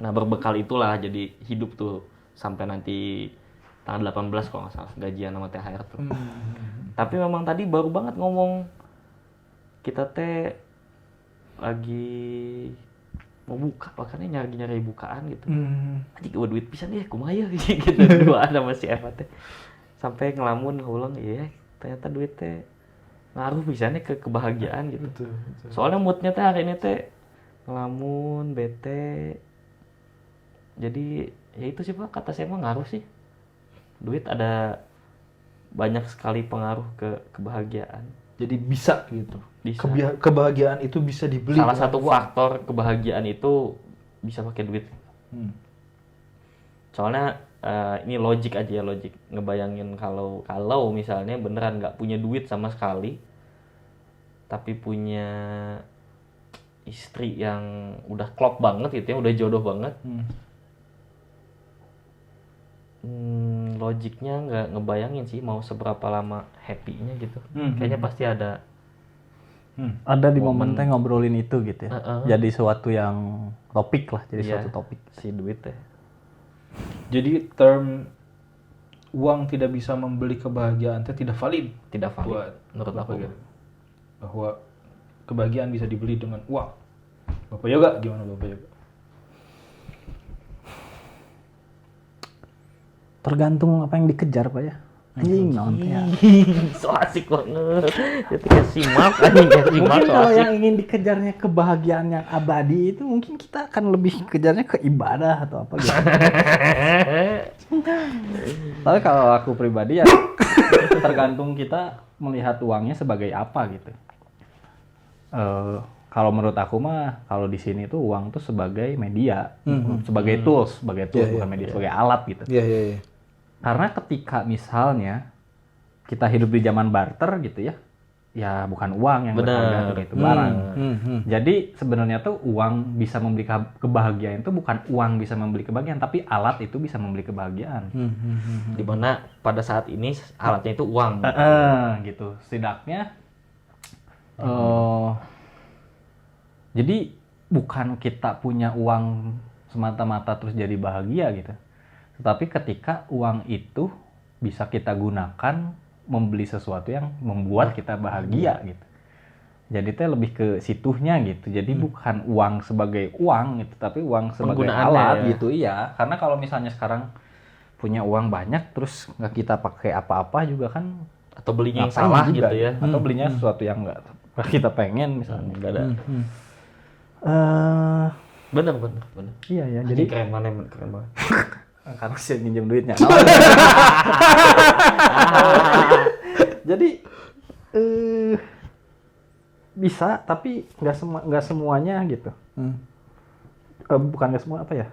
Speaker 2: Nah, berbekal itulah jadi hidup tuh sampai nanti tanggal 18 kalau nggak salah gajian sama THR tuh. Tapi memang tadi baru banget ngomong kita teh lagi mau buka makanya nyari bukaan gitu. Anjing gua duit pisan ya kumaha ya gitu dua sama si Eva teh. Sampai ngelamun ngulang iya ternyata duit teh ngaruh pisannya ke kebahagiaan gitu.
Speaker 1: Betul.
Speaker 2: Soalnya moodnya teh hari ini teh ngelamun, bete. Jadi ya itu sih Pak, kata saya mah ngaruh sih. Duit ada banyak sekali pengaruh ke kebahagiaan.
Speaker 1: Jadi bisa gitu.
Speaker 2: Bisa.
Speaker 1: Kebahagiaan itu bisa dibeli.
Speaker 2: Salah satu faktor kebahagiaan itu bisa pakai duit. Soalnya ini logik aja ya, logik. Ngebayangin kalau misalnya beneran nggak punya duit sama sekali, tapi punya istri yang udah klop banget gitu ya, udah jodoh banget. Logiknya nggak ngebayangin sih mau seberapa lama happy-nya gitu. Kayaknya pasti ada.
Speaker 3: Ada di momen teh ngobrolin itu gitu ya. Jadi suatu yang topik lah, jadi
Speaker 2: Iya,
Speaker 3: suatu topik.
Speaker 2: si duit teh.
Speaker 1: Jadi term uang tidak bisa membeli kebahagiaan teh tidak valid.
Speaker 2: Tidak valid
Speaker 1: Buat
Speaker 2: menurut aku.
Speaker 1: Bapak, bahwa kebahagiaan bisa dibeli dengan uang. Bapak Yoga gimana Bapak Yoga?
Speaker 3: Tergantung apa yang dikejar Pak ya. Anjing naon teh ya.
Speaker 2: So asik banget. Itu kayak simak anjing kayak simak
Speaker 3: Mungkin
Speaker 2: so
Speaker 3: kalau
Speaker 2: asik.
Speaker 3: yang ingin dikejarnya kebahagiaan yang abadi itu mungkin kita akan lebih kejarnya ke ibadah atau apa gitu. Tapi kalau aku pribadi ya tergantung kita melihat uangnya sebagai apa gitu. Kalau menurut aku mah kalau di sini tuh uang tuh sebagai media, sebagai tools bukan media, sebagai alat gitu.
Speaker 1: Iya.
Speaker 3: Karena ketika misalnya kita hidup di zaman barter gitu ya bukan uang yang berharga gitu, itu barang. Jadi sebenarnya tuh uang bisa membeli kebahagiaan itu bukan uang bisa membeli kebahagiaan, tapi alat itu bisa membeli kebahagiaan.
Speaker 2: Dimana pada saat ini alatnya itu uang.
Speaker 3: Gitu. Setidaknya jadi bukan kita punya uang semata-mata terus jadi bahagia gitu. Tetapi ketika uang itu bisa kita gunakan membeli sesuatu yang membuat kita bahagia gitu. Jadi teh lebih ke situnya gitu. Jadi bukan uang sebagai uang gitu, tapi uang sebagai alat
Speaker 2: ya.
Speaker 3: gitu iya. Karena kalau misalnya sekarang punya uang banyak terus nggak kita pakai apa-apa juga kan
Speaker 2: Atau belinya yang
Speaker 3: ngapain
Speaker 2: salah
Speaker 3: juga
Speaker 2: gitu ya.
Speaker 3: atau belinya sesuatu yang nggak kita pengen misalnya nggak ada
Speaker 2: Bener.
Speaker 3: iya ya
Speaker 2: Jadi
Speaker 3: jadi
Speaker 2: keren banget, keren banget.
Speaker 3: karena sih minjem duitnya jadi bisa tapi nggak semuanya gitu. Bukan nggak semua apa ya,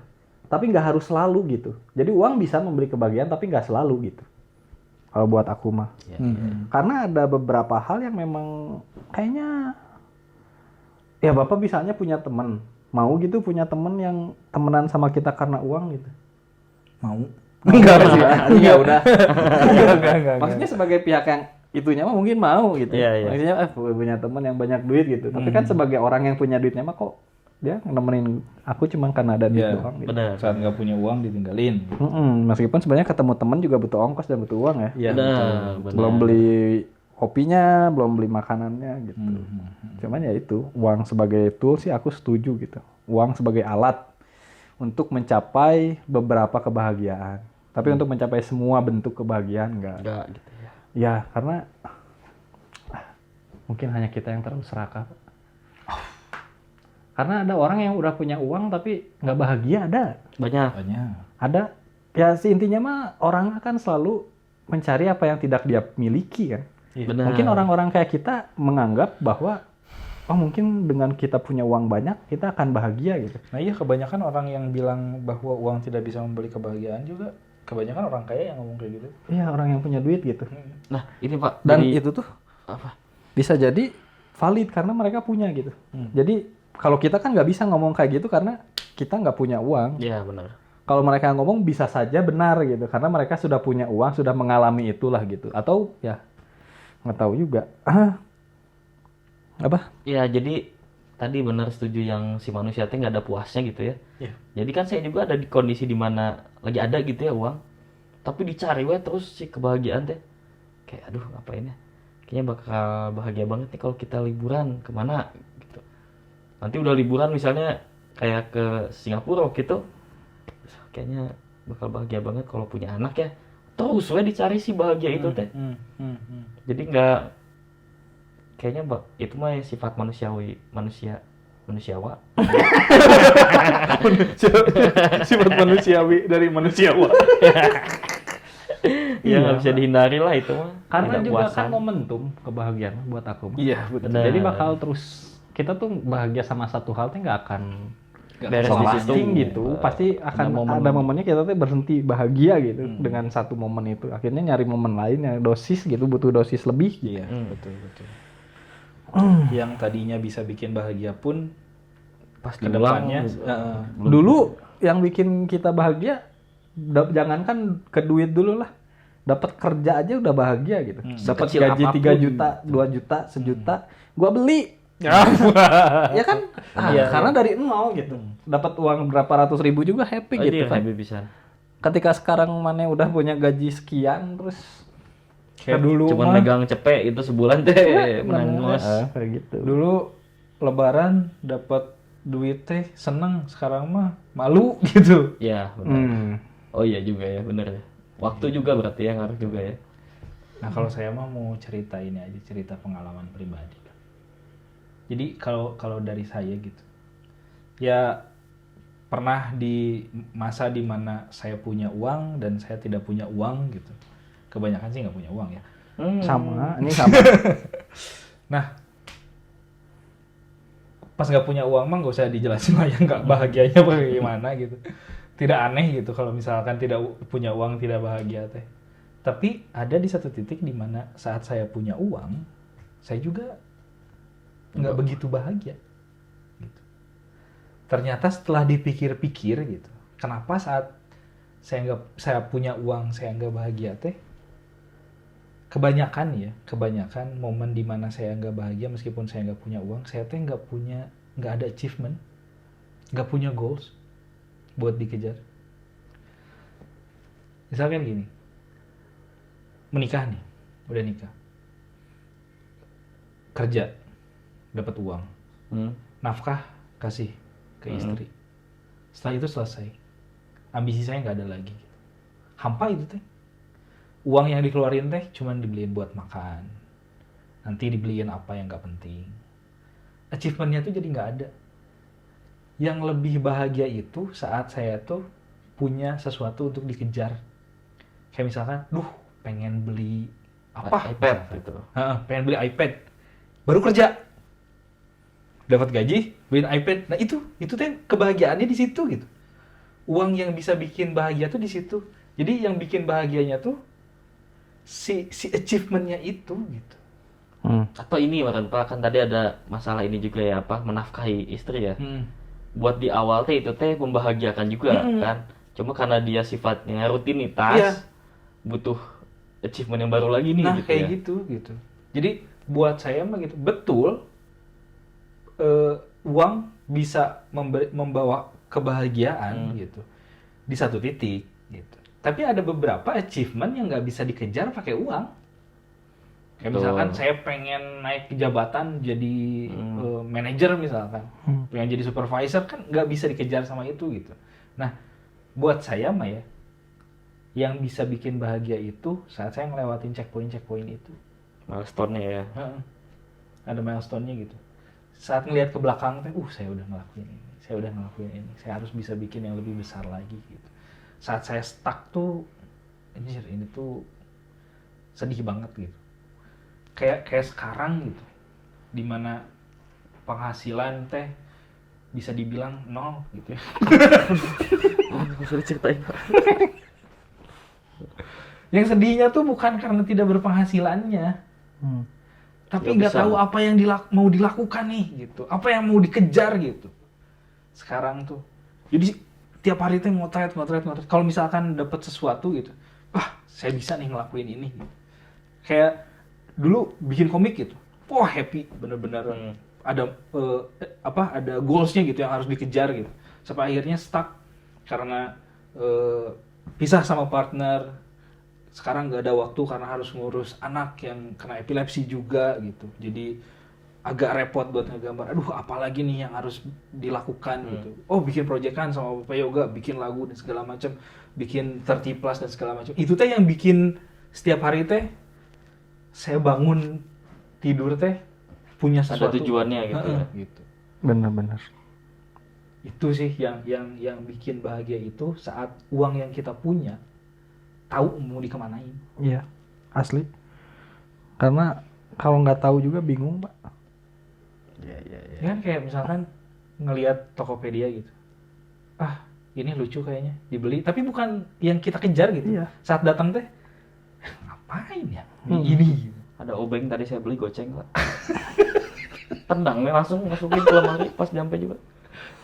Speaker 3: tapi nggak harus selalu gitu. Jadi uang bisa membeli kebahagiaan tapi nggak selalu gitu kalau buat aku mah. Karena ada beberapa hal yang memang kayaknya ya bapak misalnya punya teman, mau gitu punya teman yang temenan sama kita karena uang gitu.
Speaker 1: Mau?
Speaker 3: Enggak sih, ya udah.
Speaker 1: Enggak.
Speaker 3: Maksudnya sebagai pihak yang itunya mah mungkin mau gitu.
Speaker 2: Iya.
Speaker 3: Maksudnya punya teman yang banyak duit gitu. Tapi kan sebagai orang yang punya duitnya mah kok dia nemenin aku cuma karena ada duit doang gitu.
Speaker 2: Bener.
Speaker 1: Saat nggak punya uang ditinggalin.
Speaker 3: Meskipun sebenarnya ketemu teman juga butuh ongkos dan butuh uang ya.
Speaker 1: Iya,
Speaker 2: Bener.
Speaker 3: Belum beli kopinya, belum beli makanannya gitu. Cuman ya itu, uang sebagai tool sih aku setuju gitu. Uang sebagai alat untuk mencapai beberapa kebahagiaan. Tapi untuk mencapai semua bentuk kebahagiaan enggak.
Speaker 2: Enggak gitu ya.
Speaker 3: Ya, karena mungkin hanya kita yang terlalu serakah. Karena ada orang yang udah punya uang tapi nggak bahagia, ada.
Speaker 2: Banyak.
Speaker 3: Ada. Ya sih intinya mah orang akan selalu mencari apa yang tidak dia miliki kan.
Speaker 2: Benar.
Speaker 3: Mungkin orang-orang kayak kita menganggap bahwa oh mungkin dengan kita punya uang banyak kita akan bahagia gitu.
Speaker 1: Nah iya, kebanyakan orang yang bilang bahwa uang tidak bisa membeli kebahagiaan juga kebanyakan orang kaya yang ngomong kayak gitu.
Speaker 3: Iya, orang yang punya duit gitu.
Speaker 2: Nah, ini Pak.
Speaker 3: Dan
Speaker 2: dari-
Speaker 3: itu tuh
Speaker 2: apa?
Speaker 3: bisa jadi valid karena mereka punya gitu. Jadi kalau kita kan nggak bisa ngomong kayak gitu karena kita nggak punya uang.
Speaker 2: Iya, benar.
Speaker 3: Kalau mereka ngomong bisa saja benar gitu karena mereka sudah punya uang, sudah mengalami itulah gitu. Atau ya nggak tahu juga. Apa?
Speaker 2: Iya, jadi tadi benar setuju yang si manusia teh nggak ada puasnya gitu ya.
Speaker 1: Iya.
Speaker 2: Jadi kan saya juga ada di kondisi dimana lagi ada gitu ya uang, tapi dicari we terus si kebahagiaan teh. Kayak aduh ngapain ya? Kayaknya bakal bahagia banget nih kalau kita liburan kemana gitu. Nanti udah liburan misalnya kayak ke Singapura gitu, kayaknya bakal bahagia banget kalau punya anak ya. Terus we dicari si bahagia itu teh. Jadi nggak kayaknya itu mah sifat manusiawa.
Speaker 1: Sifat manusiawi dari manusiawa.
Speaker 2: Ya nggak bisa dihindari lah itu mah.
Speaker 3: Karena
Speaker 2: Tidak
Speaker 3: juga
Speaker 2: puasan.
Speaker 3: kan momentum kebahagiaan buat aku.
Speaker 1: Iya, betul.
Speaker 2: Benar.
Speaker 3: Jadi bakal terus kita tuh bahagia sama satu hal tuh nggak akan
Speaker 2: Beres
Speaker 3: long
Speaker 2: di situ.
Speaker 3: lasting gitu. Pasti akan ada momennya kita tuh berhenti bahagia gitu dengan satu momen itu. Akhirnya nyari momen lain yang dosis gitu, butuh dosis lebih. Gitu.
Speaker 1: Iya, betul. Yang tadinya bisa bikin bahagia pun
Speaker 2: Pas
Speaker 1: ke depannya
Speaker 3: Dulu yang bikin kita bahagia, jangankan ke duit dulu lah. Dapat kerja aja udah bahagia gitu. Dapat
Speaker 2: Sekecil
Speaker 3: gaji
Speaker 2: apapun.
Speaker 3: 3 juta, 2 juta, 1 juta, gua beli. Ya kan? Karena dari nol gitu. Dapat uang berapa ratus ribu juga happy gitu kan.
Speaker 2: happy pisan.
Speaker 3: Ketika sekarang mana udah punya gaji sekian terus
Speaker 1: kayak dulu
Speaker 2: Cuman
Speaker 1: mah
Speaker 2: megang cepet itu sebulan teh menangos.
Speaker 3: kayak gitu.
Speaker 1: dulu lebaran dapat duit teh seneng, sekarang mah malu gitu.
Speaker 2: Ya, benar. Oh iya juga ya, bener ya. Waktu juga berarti ya ngaruh juga ya.
Speaker 1: Nah kalau saya mah mau cerita ini aja, cerita pengalaman pribadi. Jadi kalau dari saya gitu, ya pernah di masa dimana saya punya uang dan saya tidak punya uang gitu. Kebanyakan sih nggak punya uang ya.
Speaker 3: Sama, ini sama.
Speaker 1: Nah pas nggak punya uang mah nggak usah dijelasin lah ya, nggak bahagianya bagaimana gitu. Tidak aneh gitu kalau misalkan tidak punya uang tidak bahagia teh. Tapi ada di satu titik di mana saat saya punya uang, saya juga nggak begitu bahagia. Gitu. Ternyata setelah dipikir-pikir gitu, kenapa saat saya punya uang saya nggak bahagia teh? Kebanyakan momen di mana saya nggak bahagia meskipun saya nggak punya uang, saya teh nggak ada achievement, nggak punya goals buat dikejar. Misalkan gini, menikah nih, udah nikah, kerja, dapat uang, nafkah kasih ke istri. Setelah itu selesai, ambisi saya nggak ada lagi. hampa itu teh. Uang yang dikeluarin teh cuman dibeliin buat makan. Nanti dibeliin apa yang nggak penting. Achievement-nya tuh jadi nggak ada. Yang lebih bahagia itu saat saya tuh punya sesuatu untuk dikejar. Kayak misalkan, pengen beli apa?
Speaker 2: iPad gitu.
Speaker 1: Pengen beli iPad. Baru kerja. Dapat gaji, beliin iPad. Nah itu teh kebahagiaannya di situ gitu. Uang yang bisa bikin bahagia tuh di situ. Jadi yang bikin bahagianya tuh si achievement-nya itu gitu.
Speaker 2: Atau ini Pak, kan tadi ada masalah ini juga ya, menafkahi istri ya. Buat di awal teh itu teh membahagiakan juga kan. Cuma karena dia sifatnya rutinitas, butuh achievement yang baru lagi nih.
Speaker 1: Nah
Speaker 2: gitu
Speaker 1: kayak
Speaker 2: ya.
Speaker 1: gitu. Jadi buat saya mah gitu, betul uang bisa membawa kebahagiaan gitu di satu titik gitu. Tapi ada beberapa achievement yang nggak bisa dikejar pakai uang. Kayak misalkan saya pengen naik jabatan jadi manajer misalkan, pengen jadi supervisor, kan nggak bisa dikejar sama itu gitu. Nah, buat saya mah ya, yang bisa bikin bahagia itu saat saya ngelewatin checkpoint itu.
Speaker 2: Milestone-nya ya.
Speaker 1: Ada milestone-nya gitu. Saat ngelihat ke belakang teh, saya udah ngelakuin ini, saya harus bisa bikin yang lebih besar lagi gitu. Saat saya stuck tuh, ini tuh sedih banget gitu. Kayak sekarang gitu, dimana penghasilan teh bisa dibilang 0 gitu ya.
Speaker 2: Nggak usah diceritain Pak.
Speaker 1: Yang sedihnya tuh bukan karena tidak berpenghasilannya, tapi nggak tahu apa yang mau dilakukan nih gitu, apa yang mau dikejar gitu. Sekarang tuh, jadi tiap hari tuh motret. Kalau misalkan dapat sesuatu gitu, saya bisa nih ngelakuin ini. Gitu. Kayak dulu bikin komik gitu, happy bener-bener. Ada ada goalsnya gitu yang harus dikejar gitu. Sampai akhirnya stuck karena pisah sama partner. Sekarang nggak ada waktu karena harus ngurus anak yang kena epilepsi juga gitu. Jadi agak repot buat ngegambar. Apalagi nih yang harus dilakukan gitu. Bikin proyekan sama Bapak Yoga, bikin lagu dan segala macam, bikin 30 plus dan segala macam. Itu teh yang bikin setiap hari teh saya bangun tidur teh punya sesuatu.
Speaker 2: Ada tujuannya gitu.
Speaker 1: Gitu.
Speaker 3: Benar-benar.
Speaker 1: Itu sih yang bikin bahagia itu saat uang yang kita punya tahu mau dikemanain.
Speaker 3: Iya, asli. Karena kalau nggak tahu juga bingung, Pak.
Speaker 2: Iya.
Speaker 1: Kan kayak misalkan ngelihat Tokopedia gitu. Ini lucu kayaknya, dibeli. Tapi bukan yang kita kejar gitu.
Speaker 3: Iya.
Speaker 1: Saat datang teh, ngapain ya? Ini.
Speaker 2: Ada obeng tadi saya beli goceng Pak. Tendangnya langsung masukin ke lemari pas nyampe juga.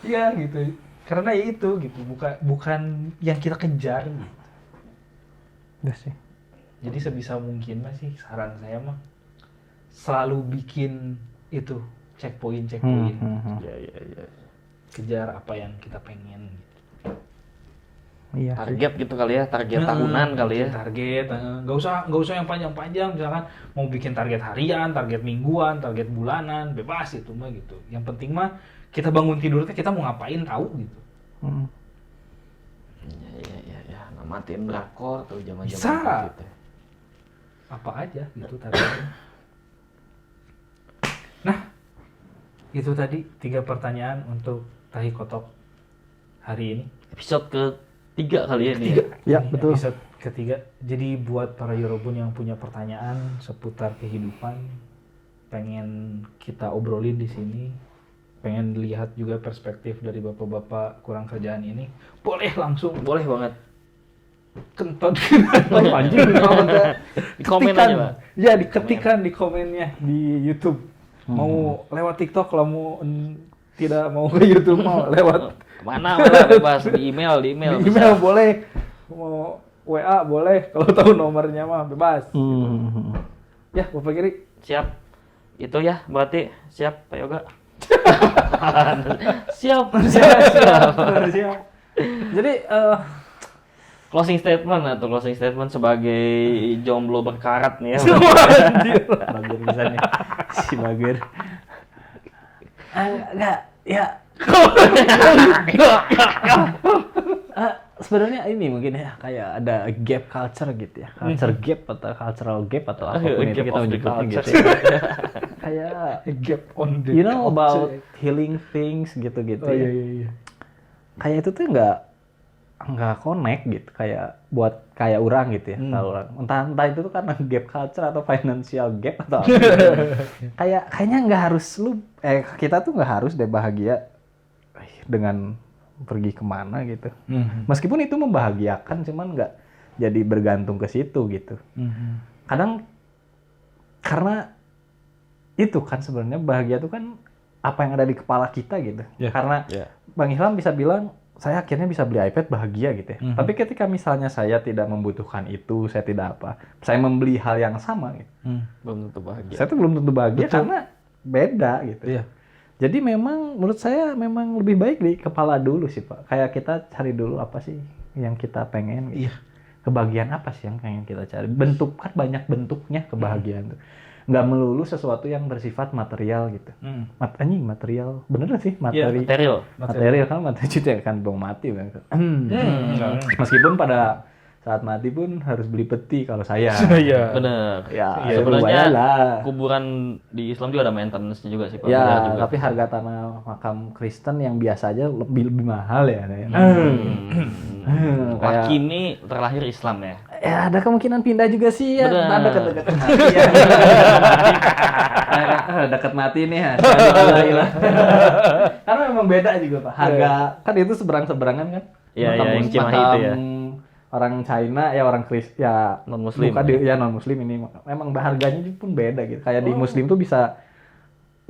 Speaker 1: Iya gitu. Karena ya itu gitu, bukan yang kita kejar gitu.
Speaker 3: Udah sih.
Speaker 1: Jadi sebisa mungkin sih saran saya mah selalu bikin itu checkpoint.
Speaker 2: Iya.
Speaker 1: Kejar apa yang kita pengen gitu.
Speaker 3: Iya.
Speaker 2: Target gitu kali ya, target tahunan kali ya.
Speaker 1: Target, nggak usah yang panjang-panjang. Misalkan mau bikin target harian, target mingguan, target bulanan, bebas itu mah gitu. Yang penting mah kita bangun tidurnya kita mau ngapain tahu gitu.
Speaker 2: Iya. Namatin drakor tuh zaman-zaman
Speaker 1: Bisa.
Speaker 2: gitu.
Speaker 1: Apa aja gitu targetnya. Nah, itu tadi 3 pertanyaan untuk Tahi Kotok hari ini.
Speaker 2: Episode ke-3 kali ya nih.
Speaker 3: Ya, betul.
Speaker 1: Episode ketiga. Jadi buat para Yorobun yang punya pertanyaan seputar kehidupan, pengen kita obrolin di sini, pengen lihat juga perspektif dari bapak-bapak kurang kerjaan ini, boleh langsung,
Speaker 2: Boleh banget.
Speaker 1: kentot anjing
Speaker 2: Di komen aja, Pak.
Speaker 1: Ya, diketikan di komennya di YouTube. Mau lewat TikTok, kalau mau tidak mau ke YouTube mau lewat
Speaker 2: Kemana malah bebas di email
Speaker 1: di email boleh, mau WA boleh, kalau tahu nomornya mah bebas. Ya, Bapak Giri.
Speaker 2: Siap. Itu ya berarti siap Pak Yoga. Siap.
Speaker 1: Siap. Jadi
Speaker 2: Closing statement sebagai jomblo berkarat nih ya.
Speaker 1: anjir. Bager bisa nih. Si Bager. Enggak, ya.
Speaker 3: sebenarnya ini mungkin ya kayak ada gap culture gitu ya, culture gap atau cultural gap atau apapun itu
Speaker 2: Gap
Speaker 3: kita
Speaker 2: of the
Speaker 3: menyebutnya gitu
Speaker 2: culture.
Speaker 3: ya. Kayak
Speaker 1: Gap on the
Speaker 3: you know
Speaker 1: culture.
Speaker 3: about healing things gitu-gitu
Speaker 1: Oh
Speaker 3: ya.
Speaker 1: iya.
Speaker 3: Kayak itu tuh nggak connect gitu, kayak buat kayak orang gitu ya, kalau orang entah itu tuh karena gap culture atau financial gap atau apa. Kayaknya nggak harus kita tuh nggak harus deh bahagia dengan pergi kemana gitu. Meskipun itu membahagiakan, cuman nggak jadi bergantung ke situ gitu. Kadang karena itu kan sebenarnya bahagia itu kan apa yang ada di kepala kita gitu.
Speaker 1: Yeah.
Speaker 3: Karena Bang Ilham bisa bilang saya akhirnya bisa beli iPad bahagia gitu ya. Tapi ketika misalnya saya tidak membutuhkan itu, saya tidak apa, saya membeli hal yang sama gitu.
Speaker 2: Belum tentu bahagia.
Speaker 3: Saya tuh belum tentu bahagia karena beda gitu.
Speaker 1: Iya.
Speaker 3: Jadi memang menurut saya memang lebih baik di kepala dulu sih Pak. Kayak kita cari dulu apa sih yang kita pengen gitu.
Speaker 1: Iya.
Speaker 3: Kebahagiaan apa sih yang pengen kita cari. Bentuk kan banyak bentuknya kebahagiaan tuh. Nggak melulu sesuatu yang bersifat material gitu. Anjing material. Bener sih materi.
Speaker 2: Material.
Speaker 3: Material kan materi itu ya kan bong mati. Meskipun pada saat mati pun harus beli peti kalau saya.
Speaker 1: Iya.
Speaker 2: Bener.
Speaker 3: Ya,
Speaker 2: sebenarnya
Speaker 3: lumayan lah.
Speaker 2: kuburan di Islam juga ada maintenance-nya juga sih Pak.
Speaker 3: Ya,
Speaker 2: Bener juga.
Speaker 3: tapi harga tanah makam Kristen yang biasa aja lebih mahal ya.
Speaker 2: Waki ini terlahir Islam ya.
Speaker 3: Ya ada kemungkinan pindah juga sih ya.
Speaker 2: Bener.
Speaker 3: Nah, dekat-dekat mati ya. Dekat mati nih ya. Karena memang beda juga Pak. Harga kan itu seberang-seberangan kan.
Speaker 2: Iya,
Speaker 3: Makam
Speaker 2: yang Cimahi
Speaker 3: makam
Speaker 2: itu ya.
Speaker 3: Orang China ya orang Kristen ya
Speaker 2: Non-Muslim.
Speaker 3: ya non Muslim ini memang harganya pun beda gitu. Kayak di Muslim tuh bisa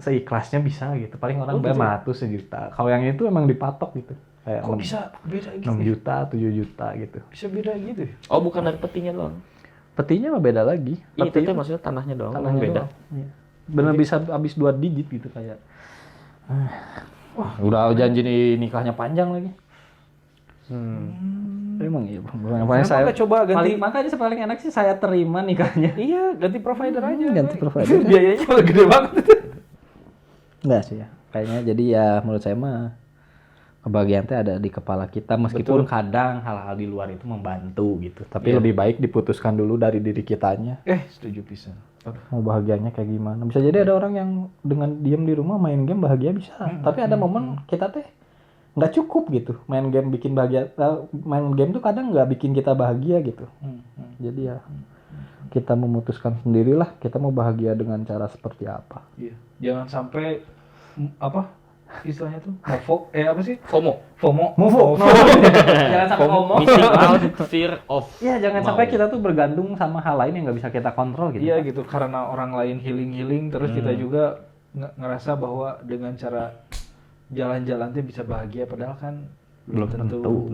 Speaker 3: seikhlasnya bisa gitu. Paling orang bayar 100 sejuta. Kalau yang itu emang dipatok gitu. Kayak
Speaker 1: Kok bisa beda gitu?
Speaker 3: 6 juta, 7 juta gitu.
Speaker 1: Bisa beda gitu ya?
Speaker 2: Oh, bukan dari petinya doang.
Speaker 3: Petinya mah beda lagi.
Speaker 2: Itu tuh maksudnya tanahnya doang,
Speaker 3: tanahnya
Speaker 2: beda.
Speaker 3: doang. Iya. Bener bisa habis 2 digit gitu kayak. Wah, udah janji nih nikahnya panjang lagi. Emang iya, Bang. Makanya saya
Speaker 1: nggak coba ganti?
Speaker 3: makanya paling enak sih saya terima nikahnya.
Speaker 1: Iya, ganti provider aja.
Speaker 3: Ganti provider.
Speaker 1: Biayanya malah gede banget.
Speaker 3: Enggak sih ya. Kayaknya jadi ya menurut saya mah kebahagiaan teh ada di kepala kita, meskipun kadang hal-hal di luar itu membantu gitu. Tapi lebih baik diputuskan dulu dari diri kitanya.
Speaker 1: Setuju pisan.
Speaker 3: Mau bahagianya kayak gimana? Bisa jadi ada orang yang dengan diam di rumah main game bahagia bisa. Tapi ada momen kita teh nggak cukup gitu. Main game bikin bahagia. Main game tuh kadang nggak bikin kita bahagia gitu. Jadi ya kita memutuskan sendirilah kita mau bahagia dengan cara seperti apa.
Speaker 1: Iya. Jangan sampai apa istilahnya tuh apa sih?
Speaker 2: FOMO.
Speaker 3: Move. Jangan sampai ngomong.
Speaker 2: Missing out, fear of.
Speaker 3: Iya, jangan sampai kita tuh bergantung sama hal lain yang nggak bisa kita kontrol gitu.
Speaker 1: Iya gitu, karena orang lain healing terus kita juga ngerasa bahwa dengan cara jalan-jalan tuh bisa bahagia, padahal kan
Speaker 3: Belum tentu.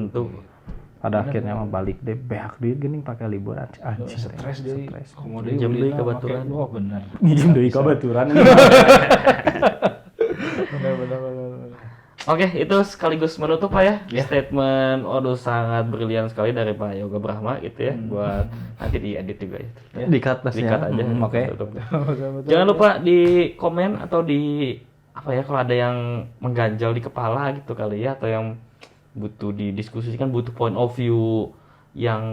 Speaker 3: Pada
Speaker 1: Bener,
Speaker 3: akhirnya mah balik deh behak duit geuning pakai liburan anjing.
Speaker 1: Stres deh. Komode
Speaker 2: Minjem deui ka baturan.
Speaker 1: Oh benar.
Speaker 3: Minjem deui ka baturan.
Speaker 1: Benar.
Speaker 2: Oke, itu sekaligus menutup Pak ya. Statement sangat brilian sekali dari Pak Yoga Brahma gitu ya. Buat nanti diedit juga ya.
Speaker 3: Di-cut aja.
Speaker 2: Di-cut aja.
Speaker 3: Oke.
Speaker 2: Tutup. Jangan lupa di komen atau di apa ya, kalau ada yang mengganjal di kepala gitu kali ya, atau yang butuh didiskusikan, butuh point of view yang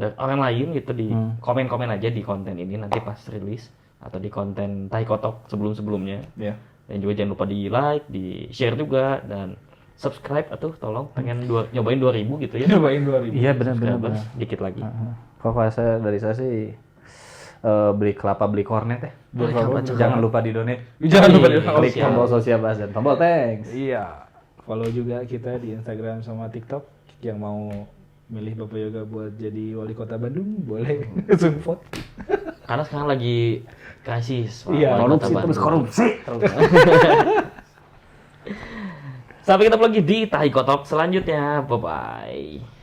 Speaker 2: dari orang lain gitu, di komen-komen aja di konten ini nanti pas rilis atau di konten Tai Kotok sebelum-sebelumnya.
Speaker 1: Iya.
Speaker 2: Dan juga jangan lupa di like, di share juga, dan subscribe atau tolong pengen nyobain 2000 gitu ya.
Speaker 1: Nyobain 2000.
Speaker 3: Iya benar.
Speaker 2: Subscribers dikit lagi.
Speaker 3: Pokoknya dari saya sih beli kelapa beli kornet ya. Jangan lupa di donate.
Speaker 1: Jangan lupa di
Speaker 3: Klik tombol sosial bahas dan tombol thanks.
Speaker 1: Iya. Follow juga kita di Instagram sama TikTok. Yang mau milih Bapak Yoga buat jadi wali kota Bandung, boleh support.
Speaker 2: Karena sekarang lagi krisis.
Speaker 1: Iya,
Speaker 3: korupsi.
Speaker 2: Sampai ketemu lagi di Tai Kotok selanjutnya. Bye-bye.